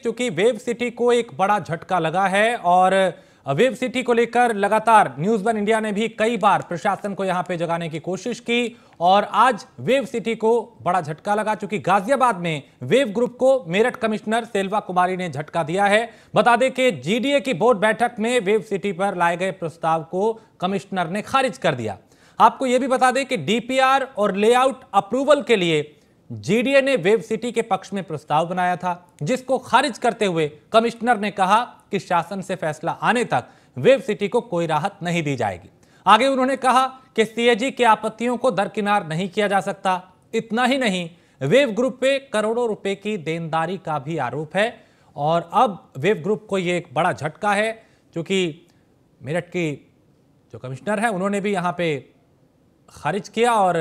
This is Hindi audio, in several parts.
क्योंकि वेव सिटी को एक बड़ा झटका लगा है और वेव सिटी को लेकर लगातार न्यूज़ वन इंडिया ने भी कई बार प्रशासन को यहां पे जगाने की कोशिश की और आज वेव सिटी को बड़ा झटका लगा क्योंकि गाजियाबाद में वेव ग्रुप को मेरठ कमिश्नर सेल्वा कुमारी ने झटका दिया है। बता दें कि जीडीए की बोर्ड बैठक में वेव सिटी पर लाए गए प्रस्ताव को कमिश्नर ने खारिज कर दिया। आपको यह भी बता दें कि डीपीआर और लेआउट अप्रूवल के लिए जीडीए ने वेव सिटी के पक्ष में प्रस्ताव बनाया था, जिसको खारिज करते हुए कमिश्नर ने कहा कि शासन से फैसला आने तक वेव सिटी को कोई राहत नहीं दी जाएगी। आगे उन्होंने कहा कि सीएजी की आपत्तियों को दरकिनार नहीं किया जा सकता। इतना ही नहीं, वेव ग्रुप पे करोड़ों रुपए की देनदारी का भी आरोप है और अब वेव ग्रुप को यह एक बड़ा झटका है क्योंकि मेरठ की जो कमिश्नर है उन्होंने भी यहां पे खारिज किया और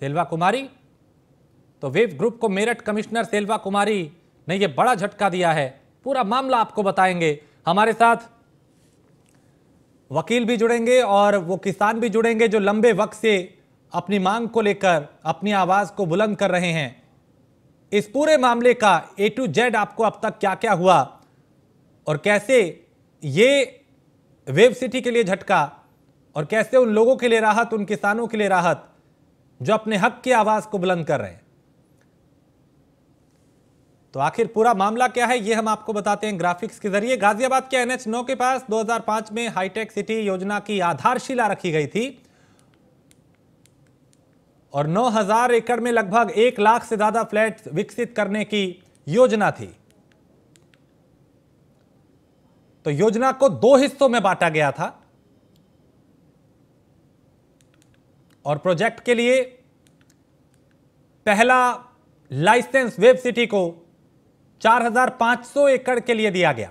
सेल्वा कुमारी, तो वेव ग्रुप को मेरठ कमिश्नर सेल्वा कुमारी ने यह बड़ा झटका दिया है। पूरा मामला आपको बताएंगे। हमारे साथ वकील भी जुड़ेंगे और वो किसान भी जुड़ेंगे जो लंबे वक्त से अपनी मांग को लेकर अपनी आवाज को बुलंद कर रहे हैं। इस पूरे मामले का ए टू जेड आपको अब तक क्या क्या हुआ और कैसे ये वेव सिटी के लिए झटका और कैसे उन लोगों के लिए राहत, उन किसानों के लिए राहत जो अपने हक की आवाज को बुलंद कर रहे हैं। तो आखिर पूरा मामला क्या है ये हम आपको बताते हैं ग्राफिक्स के जरिए। गाजियाबाद के NH 9 के पास 2005 में हाईटेक सिटी योजना की आधारशिला रखी गई थी और 9000 एकड़ में लगभग 1 लाख से ज्यादा फ्लैट विकसित करने की योजना थी। तो योजना को 2 हिस्सों में बांटा गया था और प्रोजेक्ट के लिए पहला लाइसेंस वेव सिटी को 4500 एकड़ के लिए दिया गया।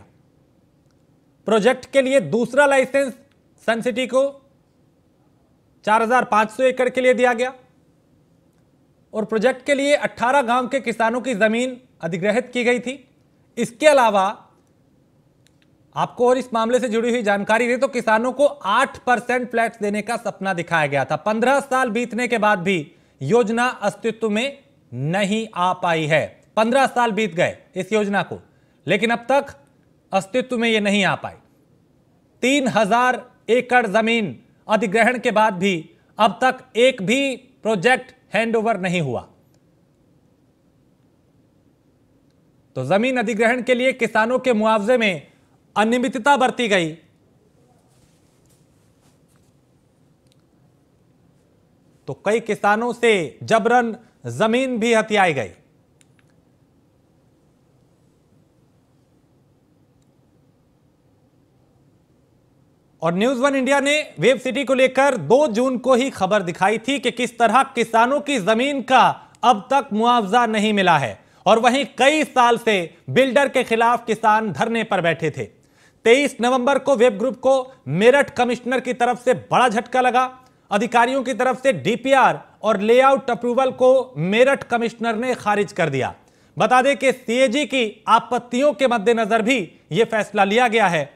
प्रोजेक्ट के लिए दूसरा लाइसेंस सन सिटी को 4500 एकड़ के लिए दिया गया और प्रोजेक्ट के लिए 18 गांव के किसानों की जमीन अधिग्रहित की गई थी। इसके अलावा आपको और इस मामले से जुड़ी हुई जानकारी दे तो किसानों को 8% फ्लैट्स देने का सपना दिखाया गया था। 15 साल बीतने के बाद भी योजना अस्तित्व में नहीं आ पाई है। 15 साल बीत गए इस योजना को, लेकिन अब तक अस्तित्व में यह नहीं आ पाई। 3000 एकड़ जमीन अधिग्रहण के बाद भी अब तक एक भी प्रोजेक्ट हैंडओवर नहीं हुआ। तो जमीन अधिग्रहण के लिए किसानों के मुआवजे में अनियमितता बरती गई। तो कई किसानों से जबरन जमीन भी हथियाई गई। और न्यूज़ वन इंडिया ने वेव सिटी को लेकर 2 जून को ही खबर दिखाई थी कि किस तरह किसानों की जमीन का अब तक मुआवजा नहीं मिला है और वहीं कई साल से बिल्डर के खिलाफ किसान धरने पर बैठे थे। 23 नवंबर को वेव ग्रुप को मेरठ कमिश्नर की तरफ से बड़ा झटका लगा। अधिकारियों की तरफ से डीपीआर और लेआउट अप्रूवल को मेरठ कमिश्नर ने खारिज कर दिया। बता दें कि सीएजी की आपत्तियों के मद्देनजर भी यह फैसला लिया गया है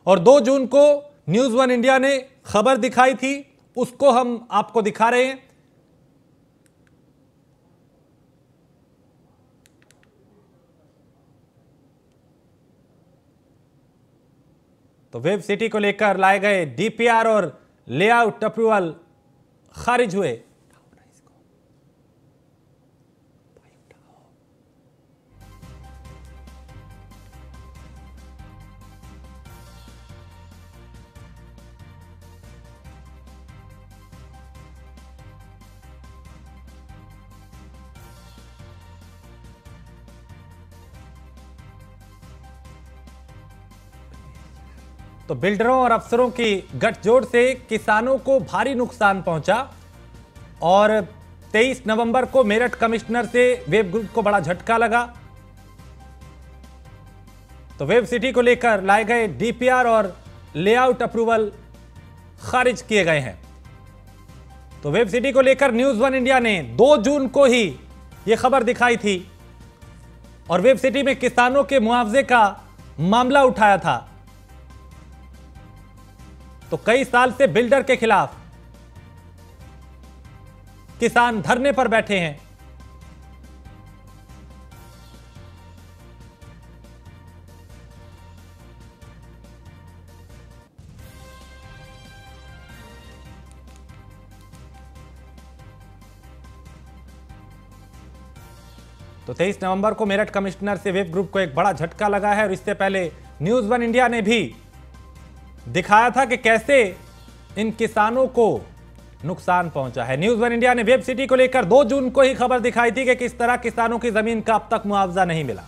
और 2 जून को न्यूज़ वन इंडिया ने खबर दिखाई थी, उसको हम आपको दिखा रहे हैं। तो वेव सिटी को लेकर लाए गए डीपीआर और लेआउट अप्रूवल खारिज हुए। तो बिल्डरों और अफसरों की गठजोड़ से किसानों को भारी नुकसान पहुंचा और 23 नवंबर को मेरठ कमिश्नर से वेव ग्रुप को बड़ा झटका लगा। तो वेव सिटी को लेकर लाए गए डीपीआर और लेआउट अप्रूवल खारिज किए गए हैं। तो वेव सिटी को लेकर न्यूज़ वन इंडिया ने 2 जून को ही यह खबर दिखाई थी और वेव सिटी में किसानों के मुआवजे का मामला उठाया था। तो कई साल से बिल्डर के खिलाफ किसान धरने पर बैठे हैं। तो 23 नवंबर को मेरठ कमिश्नर से वेव ग्रुप को एक बड़ा झटका लगा है और इससे पहले न्यूज वन इंडिया ने भी दिखाया था कि कैसे इन किसानों को नुकसान पहुंचा है। न्यूज वन इंडिया ने वेब सिटी को लेकर 2 जून को ही खबर दिखाई थी कि किस तरह किसानों की जमीन का अब तक मुआवजा नहीं मिला।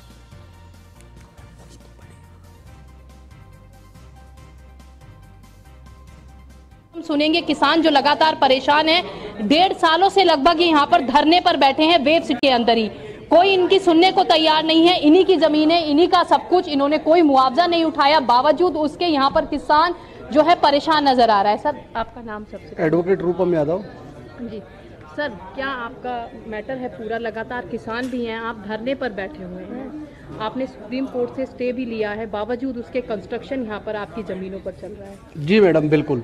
हम सुनेंगे किसान जो लगातार परेशान हैं, 1.5 सालों से लगभग यहाँ पर धरने पर बैठे हैं वेब सिटी के अंदर ही। कोई इनकी सुनने को तैयार नहीं है। इन्हीं की जमीन है, इन्हीं का सब कुछ, इन्होंने कोई मुआवजा नहीं उठाया, बावजूद उसके यहाँ पर किसान जो है परेशान नजर आ रहा है। सर आपका नाम सबसे? एडवोकेट रूपम यादव जी सर, क्या आपका मैटर है पूरा? लगातार किसान भी हैं, आप धरने पर बैठे हुए हैं, आपने सुप्रीम कोर्ट से स्टे भी लिया है, बावजूद उसके कंस्ट्रक्शन यहाँ पर आपकी जमीनों पर चल रहा है। जी मैडम, बिल्कुल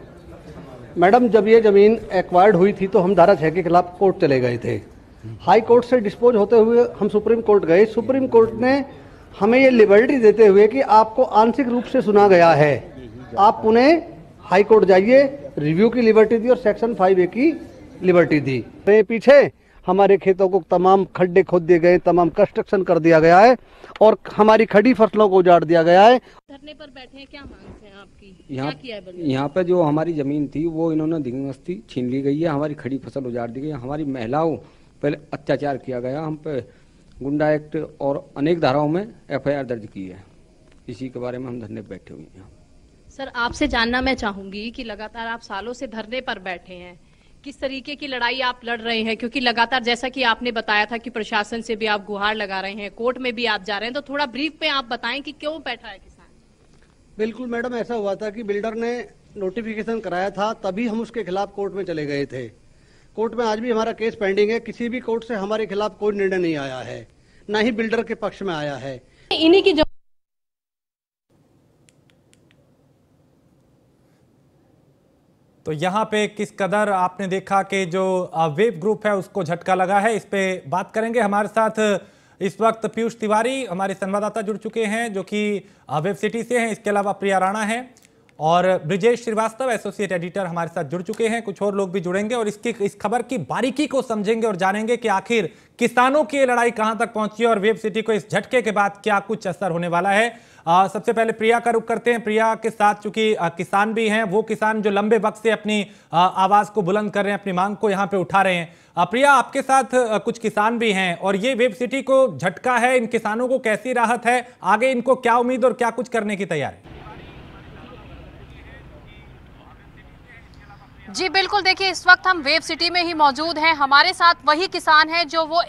मैडम, जब ये ज़मीन एक्वायर्ड हुई थी तो हम धारा 6 के खिलाफ कोर्ट चले गए थे। हाई कोर्ट से डिस्पोज होते हुए हम सुप्रीम कोर्ट गए। सुप्रीम कोर्ट ने हमें ये लिबर्टी देते हुए कि आपको आंशिक रूप से सुना गया है, आप पुनः हाई कोर्ट जाइए, रिव्यू की लिबर्टी दी और सेक्शन 5A की लिबर्टी दी। पीछे हमारे खेतों को तमाम खड्डे खोद दिए गए, तमाम कंस्ट्रक्शन कर दिया गया है और हमारी खड़ी फसलों को उजाड़ दिया गया है। धरने पर बैठे हैं, क्या मांग है आपकी? यहाँ पे जो हमारी जमीन थी वो इन्होंने धिंगस्ती छीन ली गई है, हमारी खड़ी फसल उजाड़ दी गई है, हमारी महिलाओं पहले अत्याचार किया गया, हम पे गुंडा एक्ट और अनेक धाराओं में FIR दर्ज की है। इसी के बारे में हम धरने पर बैठे हुए हैं। सर आपसे जानना मैं चाहूंगी कि लगातार आप सालों से धरने पर बैठे हैं, किस तरीके की लड़ाई आप लड़ रहे हैं? क्योंकि लगातार जैसा कि आपने बताया था कि प्रशासन से भी आप गुहार लगा रहे हैं, कोर्ट में भी आप जा रहे हैं, तो थोड़ा ब्रीफ पे आप बताएं कि क्यों बैठा है किसान? बिल्कुल मैडम, ऐसा हुआ था कि बिल्डर ने नोटिफिकेशन कराया था, तभी हम उसके खिलाफ कोर्ट में चले गए थे। कोर्ट में आज भी हमारा केस पेंडिंग है, किसी भी कोर्ट से हमारे खिलाफ कोई निर्णय नहीं आया है, न ही बिल्डर के पक्ष में आया है। इन्हीं की तो यहाँ पे किस कदर आपने देखा कि जो वेव ग्रुप है उसको झटका लगा है, इस पे बात करेंगे। हमारे साथ इस वक्त पीयूष तिवारी हमारे संवाददाता जुड़ चुके हैं जो कि वेब सिटी से हैं, इसके अलावा प्रिया राणा है और ब्रिजेश श्रीवास्तव एसोसिएट एडिटर हमारे साथ जुड़ चुके हैं। कुछ और लोग भी जुड़ेंगे और इस खबर की बारीकी को समझेंगे और जानेंगे कि आखिर किसानों की लड़ाई कहां तक पहुंची है और वेब सिटी को इस झटके के बाद क्या कुछ असर होने वाला है। सबसे पहले प्रिया का रुख करते हैं। प्रिया के साथ चूंकि किसान भी हैं, वो किसान जो लंबे वक्त से अपनी आवाज को बुलंद कर रहे हैं, अपनी मांग को यहाँ पे उठा रहे हैं। प्रिया, आपके साथ कुछ किसान भी हैं और ये वेब सिटी को झटका है, इन किसानों को कैसी राहत है, आगे इनको क्या उम्मीद और क्या कुछ करने की तैयारी? जी बिल्कुल, देखिए इस वक्त हम वेब सिटी में ही मौजूद हैं। हमारे साथ वही किसान हैं जो वो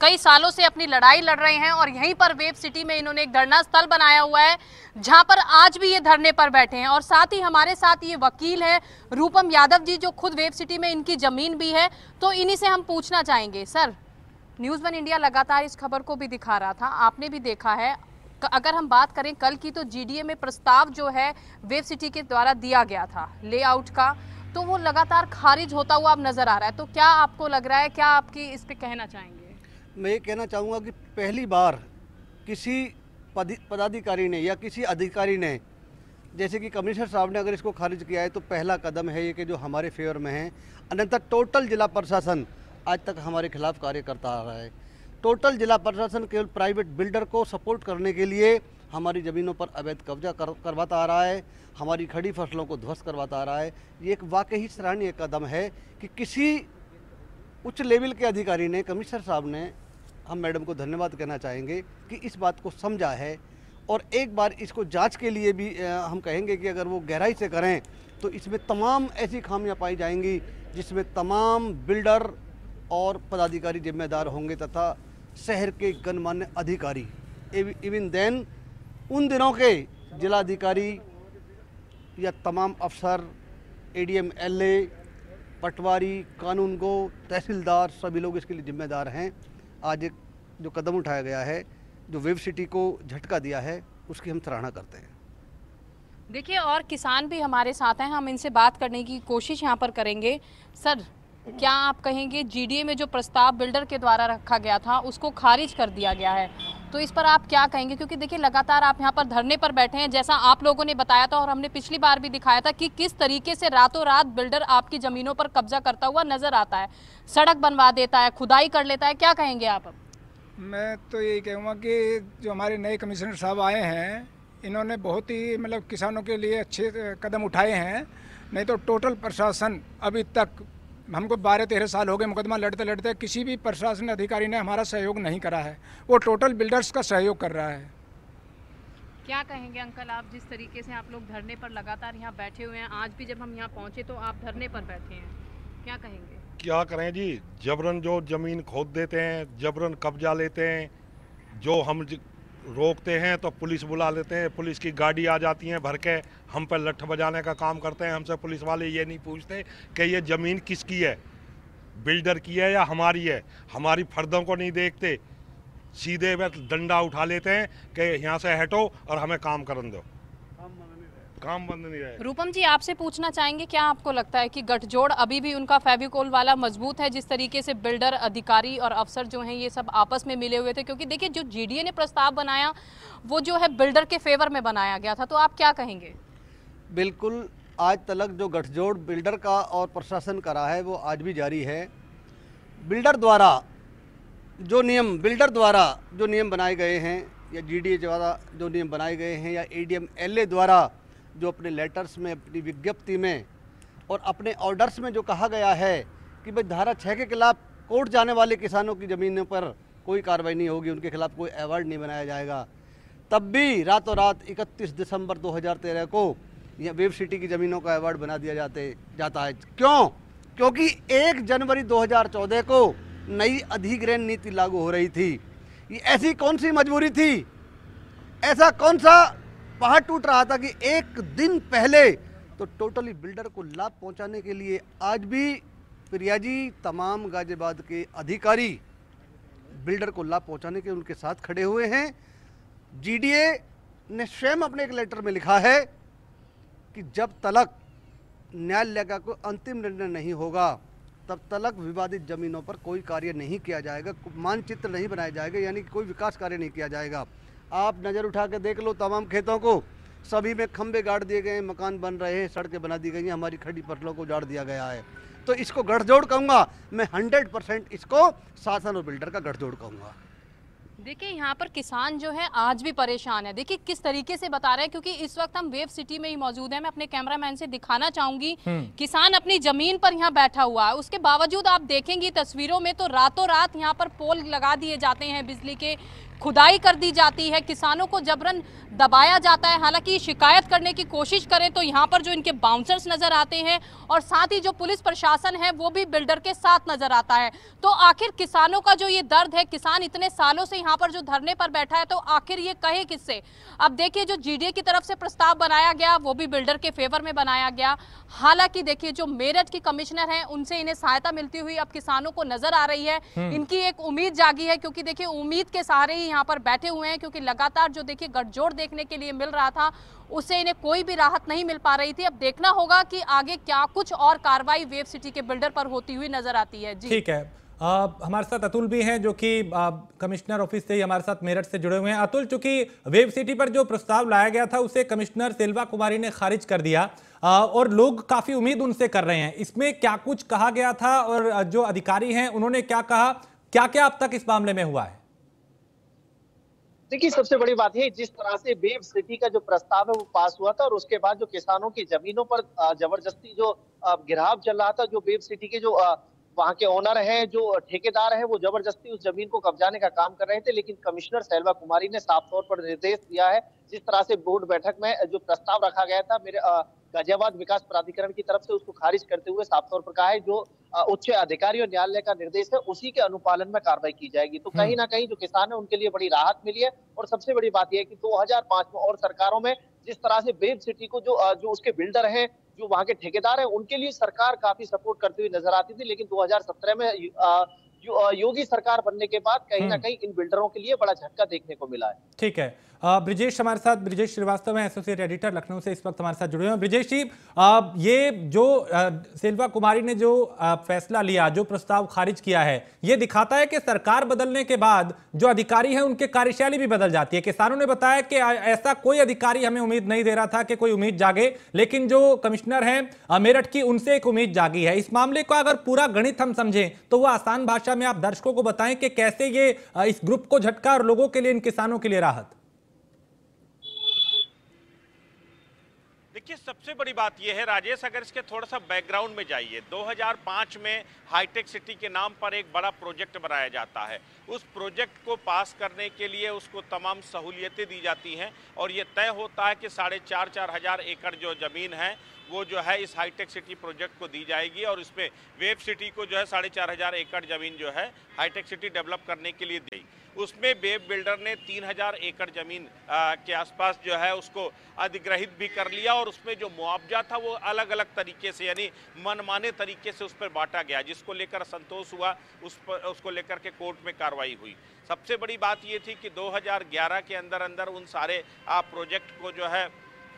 कई सालों से अपनी लड़ाई लड़ रहे हैं और यहीं पर वेब सिटी में इन्होंने एक धरना स्थल बनाया हुआ है जहां पर आज भी ये धरने पर बैठे हैं। और साथ ही हमारे साथ ये वकील है रूपम यादव जी, जो खुद वेब सिटी में इनकी जमीन भी है, तो इन्हीं से हम पूछना चाहेंगे। सर, न्यूज़ वन इंडिया लगातार इस खबर को भी दिखा रहा था, आपने भी देखा है। अगर हम बात करें कल की, तो GDA में प्रस्ताव जो है वेब सिटी के द्वारा दिया गया था लेआउट का, तो वो लगातार खारिज होता हुआ अब नजर आ रहा है। तो क्या आपको लग रहा है, क्या आपकी इस पे कहना चाहेंगे? मैं ये कहना चाहूँगा कि पहली बार किसी पदाधिकारी ने या किसी अधिकारी ने, जैसे कि कमिश्नर साहब ने अगर इसको खारिज किया है, तो पहला कदम है ये कि जो हमारे फेवर में है। अन्यथा टोटल जिला प्रशासन आज तक हमारे खिलाफ कार्य करता आ रहा है। टोटल जिला प्रशासन केवल प्राइवेट बिल्डर को सपोर्ट करने के लिए हमारी ज़मीनों पर अवैध कब्जा करवाता आ रहा है, हमारी खड़ी फसलों को ध्वस्त करवाता आ रहा है। ये एक वाकई सराहनीय कदम है कि किसी उच्च लेवल के अधिकारी ने, कमिश्नर साहब ने, हम मैडम को धन्यवाद कहना चाहेंगे कि इस बात को समझा है। और एक बार इसको जांच के लिए भी हम कहेंगे कि अगर वो गहराई से करें तो इसमें तमाम ऐसी खामियां पाई जाएंगी जिसमें तमाम बिल्डर और पदाधिकारी जिम्मेदार होंगे तथा शहर के गणमान्य अधिकारी। इवन देन उन दिनों के जिलाधिकारी या तमाम अफसर, ADM, LA, पटवारी, कानून गो, तहसीलदार, सभी लोग इसके लिए जिम्मेदार हैं। आज एक जो कदम उठाया गया है, जो वेब सिटी को झटका दिया है, उसकी हम सराहना करते हैं। देखिए, और किसान भी हमारे साथ हैं, हम इनसे बात करने की कोशिश यहाँ पर करेंगे। सर, क्या आप कहेंगे GDA में जो प्रस्ताव बिल्डर के द्वारा रखा गया था उसको खारिज कर दिया गया है, तो इस पर आप क्या कहेंगे? क्योंकि देखिए लगातार आप यहाँ पर धरने पर बैठे हैं, जैसा आप लोगों ने बताया था और हमने पिछली बार भी दिखाया था कि किस तरीके से रातों रात बिल्डर आपकी ज़मीनों पर कब्जा करता हुआ नजर आता है, सड़क बनवा देता है, खुदाई कर लेता है। क्या कहेंगे आप? अब मैं तो यही कहूँगा कि जो हमारे नए कमिश्नर साहब आए हैं, इन्होंने बहुत ही मतलब किसानों के लिए अच्छे कदम उठाए हैं। नहीं तो टोटल प्रशासन अभी तक हमको 12-13 साल हो गए मुकदमा लड़ते लड़ते, किसी भी प्रशासन अधिकारी ने हमारा सहयोग नहीं करा है। वो टोटल बिल्डर्स का सहयोग कर रहा है। क्या कहेंगे अंकल आप, जिस तरीके से आप लोग धरने पर लगातार यहाँ बैठे हुए हैं, आज भी जब हम यहाँ पहुँचे तो आप धरने पर बैठे हैं, क्या कहेंगे? क्या करें जी, जबरन जो ज़मीन खोद देते हैं, जबरन कब्जा लेते हैं, जो हम रोकते हैं तो पुलिस बुला लेते हैं, पुलिस की गाड़ी आ जाती है भर के, हम पर लठ बजाने का काम करते हैं। हमसे पुलिस वाले ये नहीं पूछते कि ये ज़मीन किसकी है, बिल्डर की है या हमारी है। हमारी फर्दों को नहीं देखते, सीधे बस डंडा उठा लेते हैं कि यहाँ से हटो और हमें काम करने दो। काम बंद नहीं रहे। रूपम जी, आपसे पूछना चाहेंगे, क्या आपको लगता है कि गठजोड़ अभी भी उनका फेविकोल वाला मजबूत है, जिस तरीके से बिल्डर, अधिकारी और अफसर जो हैं ये सब आपस में मिले हुए थे? क्योंकि देखिए जो जीडीए ने प्रस्ताव बनाया वो जो है बिल्डर के फेवर में बनाया गया था, तो आप क्या कहेंगे? बिल्कुल, आज तक जो गठजोड़ बिल्डर का और प्रशासन का रहा है वो आज भी जारी है। बिल्डर द्वारा जो नियम बनाए गए हैं, या जीडीए द्वारा जो नियम बनाए गए हैं, या एडीएम एलए द्वारा जो अपने लेटर्स में, अपनी विज्ञप्ति में और अपने ऑर्डर्स में जो कहा गया है कि भाई धारा 6 के खिलाफ कोर्ट जाने वाले किसानों की ज़मीनों पर कोई कार्रवाई नहीं होगी, उनके खिलाफ कोई अवार्ड नहीं बनाया जाएगा, तब भी रातों रात 31 दिसंबर 2013 को यह वेब सिटी की ज़मीनों का अवार्ड बना दिया जाता है। क्यों? क्योंकि 1 जनवरी 2014 को नई अधिग्रहण नीति लागू हो रही थी। ये ऐसी कौन सी मजबूरी थी, ऐसा कौन सा पहाड़ टूट रहा था कि एक दिन पहले तो टोटली बिल्डर को लाभ पहुंचाने के लिए आज भी फिरियाजी तमाम गाजियाबाद के अधिकारी बिल्डर को लाभ पहुंचाने के उनके साथ खड़े हुए हैं। जीडीए ने स्वयं अपने एक लेटर में लिखा है कि जब तक न्यायालय का कोई अंतिम निर्णय नहीं होगा तब तक विवादित जमीनों पर कोई कार्य नहीं किया जाएगा, मानचित्र नहीं बनाया जाएगा, यानी कि कोई विकास कार्य नहीं किया जाएगा। आप नज़र उठा के देख लो, तमाम खेतों को सभी में खंबे गाड़ दिए गए हैं, मकान बन रहे हैं, सड़कें बना दी गई हैं, हमारी खड़ी फसलों को उजाड़ दिया गया है। तो इसको गठजोड़ कहूँगा मैं, 100% इसको शासन और बिल्डर का गठजोड़ कहूँगा। देखिए यहाँ पर किसान जो है आज भी परेशान है। देखिए किस तरीके से बता रहे हैं, क्योंकि इस वक्त हम वेव सिटी में ही मौजूद हैं। मैं अपने कैमरामैन से दिखाना चाहूंगी, किसान अपनी जमीन पर यहाँ बैठा हुआ है, उसके बावजूद आप देखेंगी तस्वीरों में तो रातों रात यहाँ पर पोल लगा दिए जाते हैं, बिजली के खुदाई कर दी जाती है, किसानों को जबरन दबाया जाता है। हालांकि शिकायत करने की कोशिश करें तो यहाँ पर जो इनके बाउंसर्स नजर आते हैं और साथ ही जो पुलिस प्रशासन है वो भी बिल्डर के साथ नजर आता है। तो आखिर किसानों का जो ये दर्द है, किसान इतने सालों से यहाँ पर जो धरने पर बैठा है, तो आखिर ये कहे किससे? अब देखिए जो जीडीए की तरफ से प्रस्ताव बनाया गया वो भी बिल्डर के फेवर में बनाया गया। हालांकि देखिए जो मेरठ की कमिश्नर है उनसे इन्हें सहायता मिलती हुई अब किसानों को नजर आ रही है। इनकी एक उम्मीद जागी है, क्योंकि देखिए उम्मीद के सहारे ही यहाँ पर बैठे हुए हैं, क्योंकि लगातार जो देखिए गठजोड़ देखने के लिए मिल रहा था उससे इन्हें कोई भी राहत नहीं मिल पा रही थी। अब देखना होगा कि आगे क्या कुछ और कार्रवाई वेव सिटी के बिल्डर पर होती हुई नजर आती है। जी ठीक है, हमारे साथ अतुल भी हैं जो कि कमिश्नर ऑफिस से ही हमारे साथ मेरठ से जुड़े हुए हैं। अतुल, चूंकि वेब सिटी पर जो प्रस्ताव लाया गया था उसे कमिश्नर सेल्वा कुमारी ने खारिज कर दिया और लोग काफी उम्मीद उनसे कर रहे हैं, इसमें क्या कुछ कहा गया था और जो अधिकारी हैं उन्होंने क्या कहा, क्या क्या अब तक इस मामले में हुआ है? देखिए सबसे बड़ी बात है, जिस तरह से वेब सिटी का जो प्रस्ताव है वो पास हुआ था और उसके बाद जो किसानों की जमीनों पर जबरदस्ती जो घेराव चल रहा था, जो वेब सिटी के जो वहाँ के ओनर हैं, जो ठेकेदार हैं, वो जबरदस्ती उस जमीन को कब्जाने का काम कर रहे थे। लेकिन कमिश्नर सेल्वा कुमारी ने साफ तौर पर निर्देश दिया है, जिस तरह से बोर्ड बैठक में जो प्रस्ताव रखा गया था मेरे गाजियाबाद विकास प्राधिकरण की तरफ से, उसको खारिज करते हुए साफ तौर पर कहा है जो उच्च अधिकारी और न्यायालय का निर्देश है उसी के अनुपालन में कार्रवाई की जाएगी। तो कहीं ना कहीं जो किसान है उनके लिए बड़ी राहत मिली है। और सबसे बड़ी बात यह है कि 2005 में और सरकारों में जिस तरह से वेब सिटी को जो उसके बिल्डर हैं, जो वहाँ के ठेकेदार हैं, उनके लिए सरकार काफी सपोर्ट करती हुई नजर आती थी। लेकिन 2017 में योगी सरकार बनने के बाद कहीं ना कहीं इन बिल्डरों के लिए बड़ा झटका देखने को मिला है। ठीक है, ब्रिजेश हमारे साथ, ब्रिजेश श्रीवास्तव हैं, एसोसिएट एडिटर लखनऊ से, इस वक्त हमारे साथ जुड़े हुए हैं। ब्रिजेश जी, ये जो सेल्वा कुमारी ने जो फैसला लिया, जो प्रस्ताव खारिज किया है, ये दिखाता है कि सरकार बदलने के बाद जो अधिकारी हैं उनके कार्यशैली भी बदल जाती है। किसानों ने बताया कि ऐसा कोई अधिकारी हमें उम्मीद नहीं दे रहा था कि कोई उम्मीद जागे, लेकिन जो कमिश्नर हैं मेरठ की, उनसे एक उम्मीद जागी है। इस मामले को अगर पूरा गणित हम समझें तो वो आसान भाषा में आप दर्शकों को बताएं कि कैसे ये इस ग्रुप को झटका और लोगों के लिए, इन किसानों के लिए राहत। देखिए, सबसे बड़ी बात यह है राजेश, अगर इसके थोड़ा सा बैकग्राउंड में जाइए, 2005 में हाईटेक सिटी के नाम पर एक बड़ा प्रोजेक्ट बनाया जाता है। उस प्रोजेक्ट को पास करने के लिए उसको तमाम सहूलियतें दी जाती हैं और ये तय होता है कि 4,500 हज़ार एकड़ जो ज़मीन है वो जो है इस हाईटेक सिटी प्रोजेक्ट को दी जाएगी और इसमें वेब सिटी को जो है 4,500 एकड़ ज़मीन जो है हाईटेक सिटी डेवलप करने के लिए दी। उसमें वेब बिल्डर ने 3,000 एकड़ ज़मीन के आसपास जो है उसको अधिग्रहित भी कर लिया और उसमें जो मुआवजा था वो अलग अलग तरीके से, यानी मनमाने तरीके से उस पर बांटा गया, जिसको लेकर असंतोष हुआ, उसको लेकर के कोर्ट में कार्रवाई हुई। सबसे बड़ी बात ये थी कि 2011 के अंदर अंदर उन सारे प्रोजेक्ट को जो है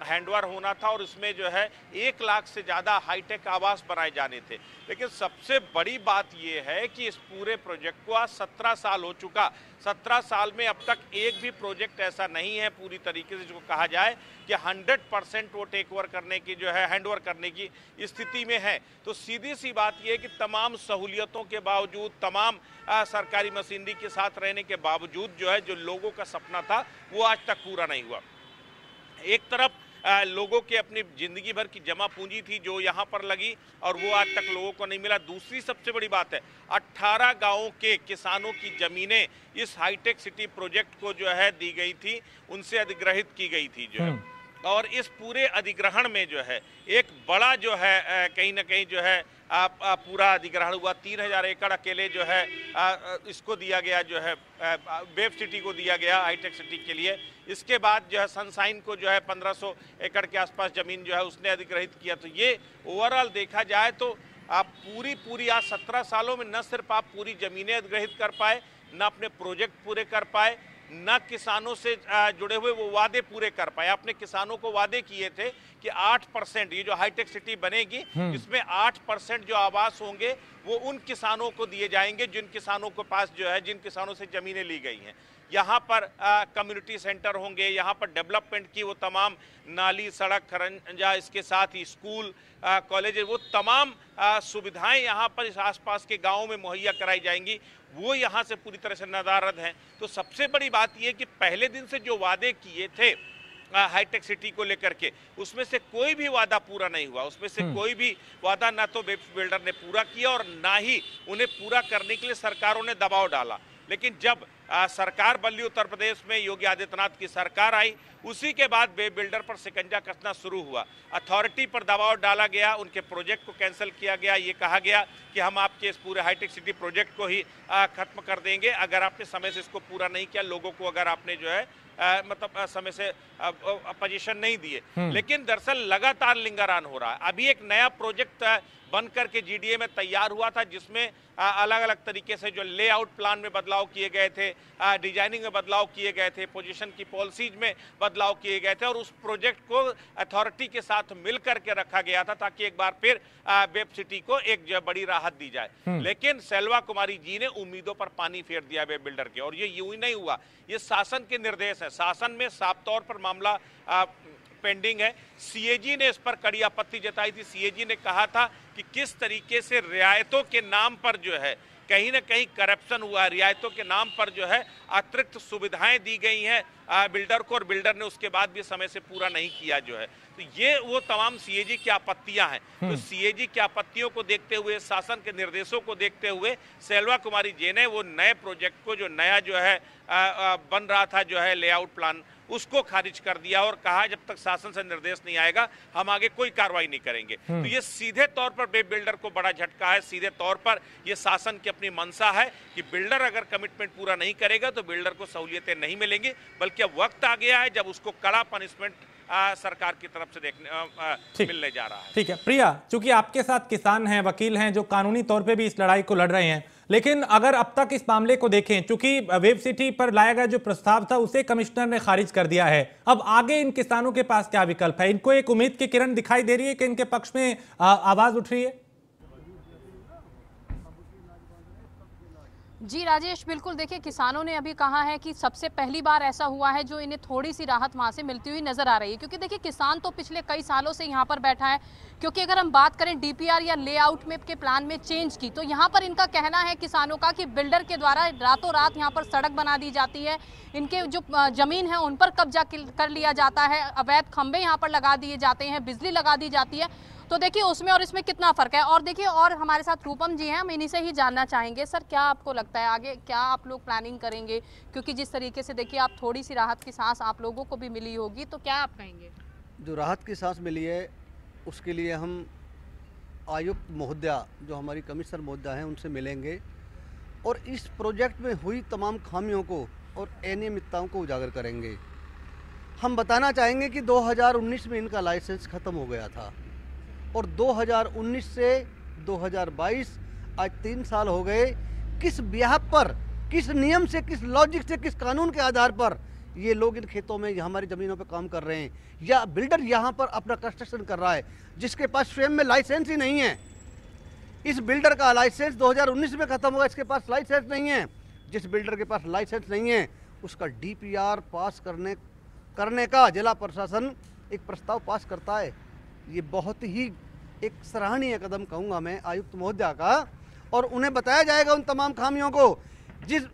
हैंडओवर होना था और उसमें जो है 1 लाख से ज़्यादा हाईटेक आवास बनाए जाने थे। लेकिन सबसे बड़ी बात यह है कि इस पूरे प्रोजेक्ट को आज 17 साल हो चुका। 17 साल में अब तक एक भी प्रोजेक्ट ऐसा नहीं है पूरी तरीके से जिसको कहा जाए कि 100% वो टेक ओवर करने की जो है हैंडओवर करने की स्थिति में है। तो सीधी सी बात यह है कि तमाम सहूलियतों के बावजूद, तमाम सरकारी मशीनरी के साथ रहने के बावजूद जो है, जो लोगों का सपना था वो आज तक पूरा नहीं हुआ। एक तरफ लोगों के अपनी जिंदगी भर की जमा पूंजी थी जो यहाँ पर लगी और वो आज तक लोगों को नहीं मिला। दूसरी सबसे बड़ी बात है, 18 गांवों के किसानों की जमीनें इस हाईटेक सिटी प्रोजेक्ट को जो है दी गई थी, उनसे अधिग्रहित की गई थी जो है। और इस पूरे अधिग्रहण में जो है एक बड़ा जो है कहीं ना कहीं जो है पूरा अधिग्रहण हुआ। 3,000 एकड़ अकेले जो है इसको दिया गया, जो है वेब सिटी को दिया गया हाईटेक सिटी के लिए। इसके बाद जो है सनसाइन को जो है 1,500 एकड़ के आसपास जमीन जो है उसने अधिग्रहित किया। तो ये ओवरऑल देखा जाए तो आप पूरी आज 17 सालों में न सिर्फ आप पूरी जमीनें अधिग्रहित कर पाए, न अपने प्रोजेक्ट पूरे कर पाए, न किसानों से जुड़े हुए वो वादे पूरे कर पाए। आपने किसानों को वादे किए थे कि 8% ये जो हाईटेक सिटी बनेगी इसमें 8% जो आवास होंगे वो उन किसानों को दिए जाएंगे जिन किसानों के पास जो है, जिन किसानों से जमीनें ली गई हैं। यहाँ पर कम्युनिटी सेंटर होंगे, यहाँ पर डेवलपमेंट की वो तमाम नाली, सड़क, खरंजा, इसके साथ ही स्कूल, कॉलेज, वो तमाम सुविधाएं यहाँ पर इस आसपास के गाँव में मुहैया कराई जाएंगी। वो यहाँ से पूरी तरह से नदारद हैं। तो सबसे बड़ी बात यह कि पहले दिन से जो वादे किए थे हाईटेक सिटी को लेकर के, उसमें से कोई भी वादा पूरा नहीं हुआ। उसमें से कोई भी वादा ना तो वेब बिल्डर ने पूरा किया और ना ही उन्हें पूरा करने के लिए सरकारों ने दबाव डाला। लेकिन जब सरकार बदली उत्तर प्रदेश में, योगी आदित्यनाथ की सरकार आई, उसी के बाद वेब बिल्डर पर शिकंजा कसना शुरू हुआ। अथॉरिटी पर दबाव डाला गया, उनके प्रोजेक्ट को कैंसिल किया गया। ये कहा गया कि हम आपके इस पूरे हाईटेक सिटी प्रोजेक्ट को ही खत्म कर देंगे अगर आपने समय से इसको पूरा नहीं किया, लोगों को अगर आपने जो है मतलब समय से अपोजिशन नहीं दिए। लेकिन दरअसल लगातार लिंगारान हो रहा है। अभी एक नया प्रोजेक्ट बन करके जीडीए में तैयार हुआ था जिसमें अलग अलग तरीके से जो लेआउट प्लान में बदलाव किए गए थे, डिजाइनिंग में बदलाव किए गए थे, पोजीशन की पॉलिसीज में बदलाव किए गए थे और उस प्रोजेक्ट को अथॉरिटी के साथ मिल करके रखा गया था ताकि एक बार फिर वेब सिटी को एक बड़ी राहत दी जाए। लेकिन सेल्वा कुमारी जी ने उम्मीदों पर पानी फेर दिया वेब बिल्डर के, और ये यूं ही नहीं हुआ, ये शासन के निर्देश है। शासन में साफ तौर पर मामला पेंडिंग है। सीएजी ने इस पर कड़ी आपत्ति जताई थी। सीएजी ने कहा था कि किस तरीके से रियायतों के नाम पर जो है कहीं ना कहीं करप्शन हुआ, रियायतों के नाम पर जो है अतिरिक्त सुविधाएं दी गई हैं बिल्डर को, और बिल्डर ने उसके बाद भी समय से पूरा नहीं किया जो है। तो ये वो तमाम सीएजी की आपत्तियां हैं। तो सीएजी की आपत्तियों को देखते हुए, शासन के निर्देशों को देखते हुए सेल्वा कुमारी जी ने वो नए प्रोजेक्ट को, जो नया जो है बन रहा था जो है लेआउट प्लान, उसको खारिज कर दिया और कहा जब तक शासन से निर्देश नहीं आएगा हम आगे कोई कार्रवाई नहीं करेंगे। तो ये सीधे तौर पर वेब बिल्डर को बड़ा झटका है। सीधे तौर पर ये शासन की अपनी मंशा है कि बिल्डर अगर कमिटमेंट पूरा नहीं करेगा तो बिल्डर को सहूलियतें नहीं मिलेंगी, बल्कि अब वक्त आ गया है जब उसको कड़ा पनिशमेंट सरकार की तरफ से मिलने जा रहा है। ठीक है प्रिया, चूंकि आपके साथ किसान हैं, वकील हैं जो कानूनी तौर पे भी इस लड़ाई को लड़ रहे हैं, लेकिन अगर अब तक इस मामले को देखें, चूंकि वेब सिटी पर लाया गया जो प्रस्ताव था उसे कमिश्नर ने खारिज कर दिया है, अब आगे इन किसानों के पास क्या विकल्प है? इनको एक उम्मीद की किरण दिखाई दे रही है कि इनके पक्ष में आवाज उठ रही है? जी राजेश, बिल्कुल देखिए, किसानों ने अभी कहा है कि सबसे पहली बार ऐसा हुआ है जो इन्हें थोड़ी सी राहत वहां से मिलती हुई नजर आ रही है, क्योंकि देखिए किसान तो पिछले कई सालों से यहाँ पर बैठा है। क्योंकि अगर हम बात करें डीपीआर या लेआउट में के प्लान में चेंज की, तो यहाँ पर इनका कहना है किसानों का कि बिल्डर के द्वारा रातों रात यहाँ पर सड़क बना दी जाती है, इनके जो जमीन है उन पर कब्जा कर लिया जाता है, अवैध खंभे यहाँ पर लगा दिए जाते हैं, बिजली लगा दी जाती है। तो देखिए उसमें और इसमें कितना फर्क है। और देखिए, और हमारे साथ रूपम जी हैं, हम इन्हीं से ही जानना चाहेंगे। सर, क्या आपको लगता है आगे क्या आप लोग प्लानिंग करेंगे, क्योंकि जिस तरीके से देखिए आप थोड़ी सी राहत की सांस आप लोगों को भी मिली होगी, तो क्या आप कहेंगे? जो राहत की सांस मिली है उसके लिए हम आयुक्त महोदया, जो हमारी कमिश्नर महोदया हैं, उनसे मिलेंगे और इस प्रोजेक्ट में हुई तमाम खामियों को और अनियमितताओं को उजागर करेंगे। हम बताना चाहेंगे कि 2019 में इनका लाइसेंस ख़त्म हो गया था और 2019 से 2022 आज 3 साल हो गए। किस ब्याह पर, किस नियम से, किस लॉजिक से, किस कानून के आधार पर ये लोग इन खेतों में हमारी ज़मीनों पे काम कर रहे हैं, या बिल्डर यहाँ पर अपना कंस्ट्रक्शन कर रहा है जिसके पास स्वयं में लाइसेंस ही नहीं है। इस बिल्डर का लाइसेंस 2019 में ख़त्म हुआ, इसके पास लाइसेंस नहीं है। जिस बिल्डर के पास लाइसेंस नहीं है उसका डीपीआर पास करने का जिला प्रशासन एक प्रस्ताव पास करता है। ये बहुत ही एक सराहनीय कदम कहूँगा मैं आयुक्त महोदया का, और उन्हें बताया जाएगा उन तमाम खामियों को।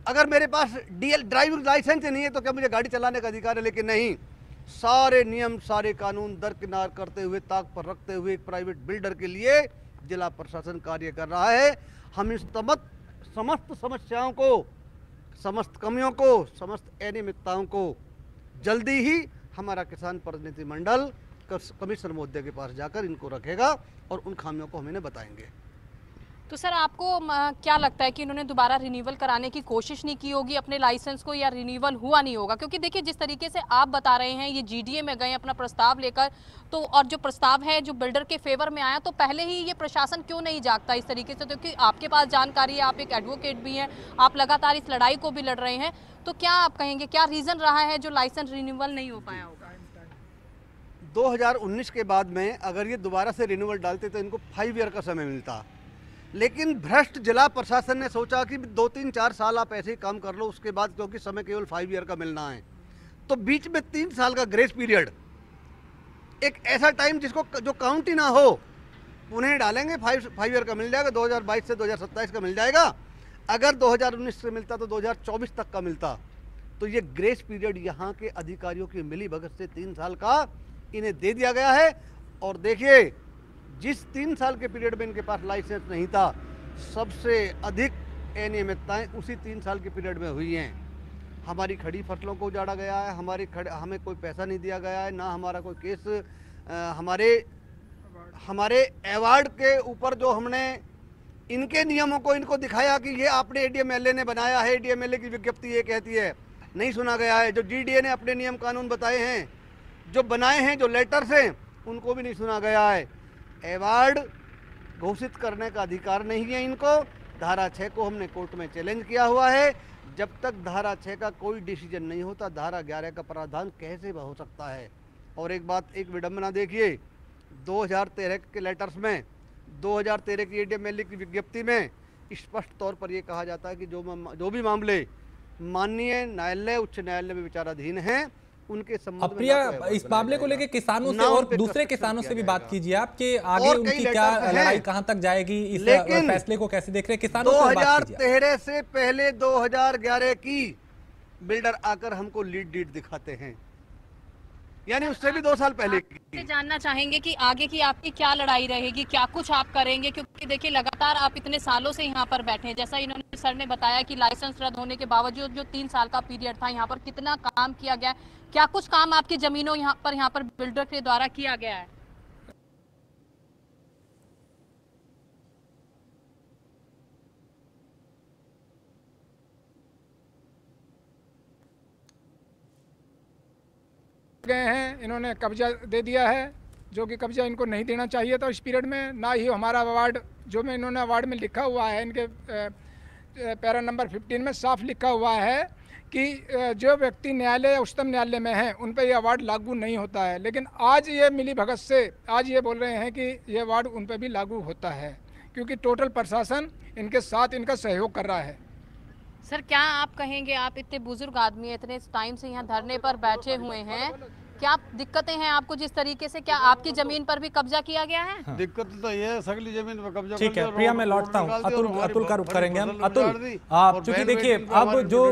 अगर मेरे पास ड्राइविंग लाइसेंस ही नहीं है तो क्या मुझे गाड़ी चलाने का अधिकार है? लेकिन नहीं, सारे नियम सारे कानून दरकिनार करते हुए, ताक पर रखते हुए एक प्राइवेट बिल्डर के लिए जिला प्रशासन कार्य कर रहा है। हम इस समस्त समस्याओं को, समस्त कमियों को, समस्त अनियमितताओं को जल्दी ही हमारा किसान प्रतिनिधि मंडल कमिश्नर महोदय के पास जाकर इनको रखेगा और उन खामियों को हम इन्हें बताएंगे। तो सर, आपको क्या लगता है कि इन्होंने दोबारा रिन्यूअल कराने की कोशिश नहीं की होगी अपने लाइसेंस को, या रिन्यूअल हुआ नहीं होगा? क्योंकि देखिए जिस तरीके से आप बता रहे हैं, ये जीडीए में गए अपना प्रस्ताव लेकर, तो और जो प्रस्ताव है जो बिल्डर के फेवर में आया, तो पहले ही ये प्रशासन क्यों नहीं जागता इस तरीके से? क्योंकि आपके पास जानकारी है, आप एक एडवोकेट भी हैं, आप लगातार इस लड़ाई को भी लड़ रहे हैं, तो क्या आप कहेंगे क्या रीजन रहा है जो लाइसेंस रिन्यूअल नहीं हो पाया होगा? 2019 के बाद में अगर ये दोबारा से रिन्यूअल डालते तो इनको 5 ईयर का समय मिलता, लेकिन भ्रष्ट जिला प्रशासन ने सोचा कि 2-3-4 साल आप ऐसे ही काम कर लो, उसके बाद क्योंकि समय केवल 5 ईयर का मिलना है, तो बीच में 3 साल का ग्रेस पीरियड, एक ऐसा टाइम जिसको जो काउंट ही ना हो, उन्हें डालेंगे। 5 ईयर का मिल जाएगा, 2022 से 2027 का मिल जाएगा। अगर 2019 से मिलता तो 2024 तक का मिलता। तो ये ग्रेस पीरियड यहाँ के अधिकारियों की मिली भगत से 3 साल का इन्हें दे दिया गया है। और देखिए, जिस 3 साल के पीरियड में इनके पास लाइसेंस नहीं था, सबसे अधिक अनियमितताएं उसी 3 साल के पीरियड में हुई हैं। हमारी खड़ी फसलों को उजाड़ा गया है, हमें कोई पैसा नहीं दिया गया है, ना हमारा कोई केस, हमारे अवार्ड के ऊपर जो हमने इनके नियमों को इनको दिखाया कि ये आपने एडीएमएलए ने बनाया है, एडीएमएलए की विज्ञप्ति ये कहती है, नहीं सुना गया है। जो जीडीए ने अपने नियम कानून बताए हैं, जो बनाए हैं, जो लेटर्स हैं, उनको भी नहीं सुना गया है। अवार्ड घोषित करने का अधिकार नहीं है इनको। धारा 6 को हमने कोर्ट में चैलेंज किया हुआ है। जब तक धारा 6 का कोई डिसीजन नहीं होता, धारा 11 का प्रावधान कैसे हो सकता है? और एक बात, एक विडंबना देखिए, 2013 के लेटर्स में, 2013 की एडीएमएलए की विज्ञप्ति में स्पष्ट तौर पर यह कहा जाता है कि जो भी मामले माननीय न्यायालय, उच्च न्यायालय में विचाराधीन हैं, उनके संबंध में। प्रिया, इस मामले को लेकर किसानों से और दूसरे किसानों से भी बात कीजिए आप कि आगे उनकी क्या लड़ाई कहां तक जाएगी, इस फैसले को कैसे देख रहे हैं? किसानों से बात कीजिए। 2013 से पहले 2011 की बिल्डर आकर हमको लीड डीड दिखाते हैं, यानी उससे भी 2 साल पहले की। जानना चाहेंगे कि आगे की आपकी क्या लड़ाई रहेगी, क्या कुछ आप करेंगे? क्योंकि देखिए लगातार आप इतने सालों से यहाँ पर बैठे हैं, जैसा इन्होंने सर ने बताया कि लाइसेंस रद्द होने के बावजूद जो 3 साल का पीरियड था, यहाँ पर कितना काम किया गया, क्या कुछ काम आपकी जमीनों यहाँ पर बिल्डर के द्वारा किया गया है? गए हैं, इन्होंने कब्जा दे दिया है, जो कि कब्जा इनको नहीं देना चाहिए था इस पीरियड में। ना ही हमारा अवार्ड, जो में इन्होंने अवार्ड में लिखा हुआ है, इनके पैरा नंबर 15 में साफ लिखा हुआ है कि जो व्यक्ति न्यायालय, उच्चतम न्यायालय में हैं, उन पर यह अवार्ड लागू नहीं होता है। लेकिन आज ये मिली भगत से आज ये बोल रहे हैं कि ये अवार्ड उन पर भी लागू होता है, क्योंकि टोटल प्रशासन इनके साथ इनका सहयोग कर रहा है। सर क्या आप कहेंगे, आप इतने बुजुर्ग आदमी हैं, इतने टाइम से यहाँ धरने पर बैठे हुए हैं, क्या दिक्कतें हैं आपको जिस तरीके से? क्या आपकी जमीन पर भी कब्जा किया गया है? हाँ। दिक्कत तो ये है, सगली जमीन पर कब्जा। ठीक है प्रिया, मैं लौटता हूँ। अतुल का रुख करेंगे हम। अतुल, चूंकि देखिए अब जो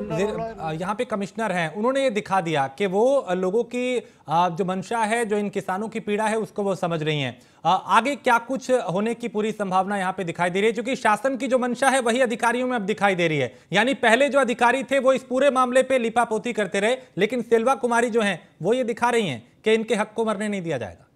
यहाँ पे कमिश्नर हैं उन्होंने ये दिखा दिया कि वो लोगों की जो मंशा है, जो इन किसानों की पीड़ा है, उसको वो समझ रही हैं। आगे क्या कुछ होने की पूरी संभावना यहाँ पे दिखाई दे रही है, क्योंकि शासन की जो मंशा है वही अधिकारियों में अब दिखाई दे रही है। यानी पहले जो अधिकारी थे वो इस पूरे मामले पे लिपापोती करते रहे, लेकिन सेल्वा कुमारी जो हैं वो ये दिखा रही हैं कि इनके हक को मरने नहीं दिया जाएगा।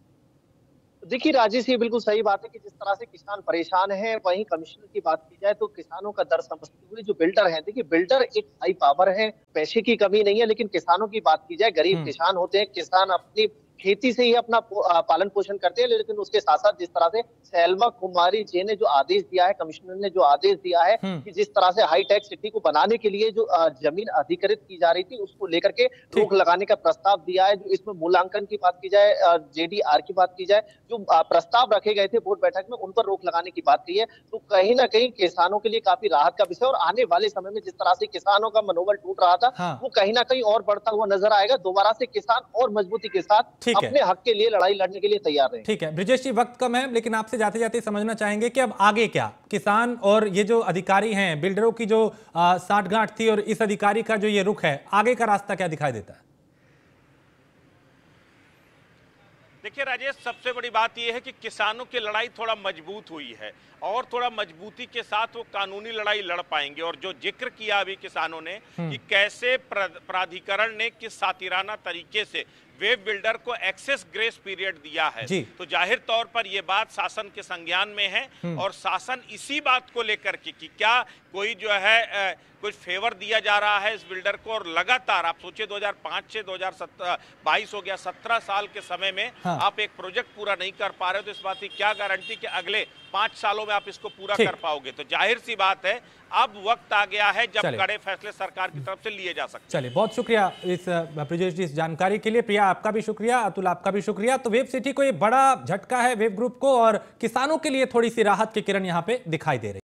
देखिए राजेश, ये बिल्कुल सही बात है कि जिस तरह से किसान परेशान है, वहीं कमिश्नर की बात की जाए तो किसानों का दर्द समझते हुए जो बिल्डर हैं, देखिए बिल्डर एक हाई पावर है, पैसे की कमी नहीं है, लेकिन किसानों की बात की जाए, गरीब किसान होते हैं, किसान अपनी खेती से ही अपना पालन पोषण करते हैं। लेकिन उसके साथ साथ जिस तरह से सेल्वा कुमारी जी ने जो आदेश दिया है, कमिश्नर ने जो आदेश दिया है कि जिस तरह से हाईटेक सिटी को बनाने के लिए जो जमीन अधिकृत की जा रही थी, उसको लेकर के रोक लगाने का प्रस्ताव दिया है। जो इसमें मूल्यांकन की बात की जाए, जेडीआर की बात की जाए, जो प्रस्ताव रखे गए थे बोर्ड बैठक में, उन पर रोक लगाने की बात की है, तो कहीं ना कहीं किसानों के लिए काफी राहत का विषय। और आने वाले समय में जिस तरह से किसानों का मनोबल टूट रहा था, वो कहीं ना कहीं और बढ़ता हुआ नजर आएगा। दोबारा से किसान और मजबूती के साथ अपने हक के लिए लड़ाई लड़ने के लिए तैयार रहे। ठीक है ब्रिजेश जी, वक्त कम है, लेकिन आपसे जाते जाते समझना चाहेंगे कि अब आगे क्या, किसान और ये जो अधिकारी हैं, बिल्डरों की जो साठगांठ थी और इस अधिकारी का जो ये रुख है, आगे का रास्ता क्या दिखाई देता है? देखिए राजेश, सबसे बड़ी बात यह है कि किसानों की लड़ाई थोड़ा मजबूत हुई है और थोड़ा मजबूती के साथ वो कानूनी लड़ाई लड़ पाएंगे। और जो जिक्र किया अभी किसानों ने कि कैसे प्राधिकरण ने किस सातिराना तरीके से वेब बिल्डर को एक्सेस ग्रेस पीरियड दिया है, तो जाहिर तौर पर यह बात शासन के संज्ञान में है। और शासन इसी बात को लेकर के कि क्या कोई जो है कुछ फेवर दिया जा रहा है इस बिल्डर को, और लगातार आप सोचिए 2005 से 2022 हो गया, 17 साल के समय में आप एक प्रोजेक्ट पूरा नहीं कर पा रहे हो, तो इस बात की क्या गारंटी कि अगले 5 सालों में आप इसको पूरा कर पाओगे? तो जाहिर सी बात है अब वक्त आ गया है जब कड़े फैसले सरकार की तरफ से लिए जा सकते हैं। चलिए, बहुत शुक्रिया इस ब्रिजेश जी इस जानकारी के लिए। प्रिया आपका भी शुक्रिया, अतुल आपका भी शुक्रिया। तो वेब सिटी को ये बड़ा झटका है वेब ग्रुप को, और किसानों के लिए थोड़ी सी राहत की किरण यहाँ पे दिखाई दे रही है।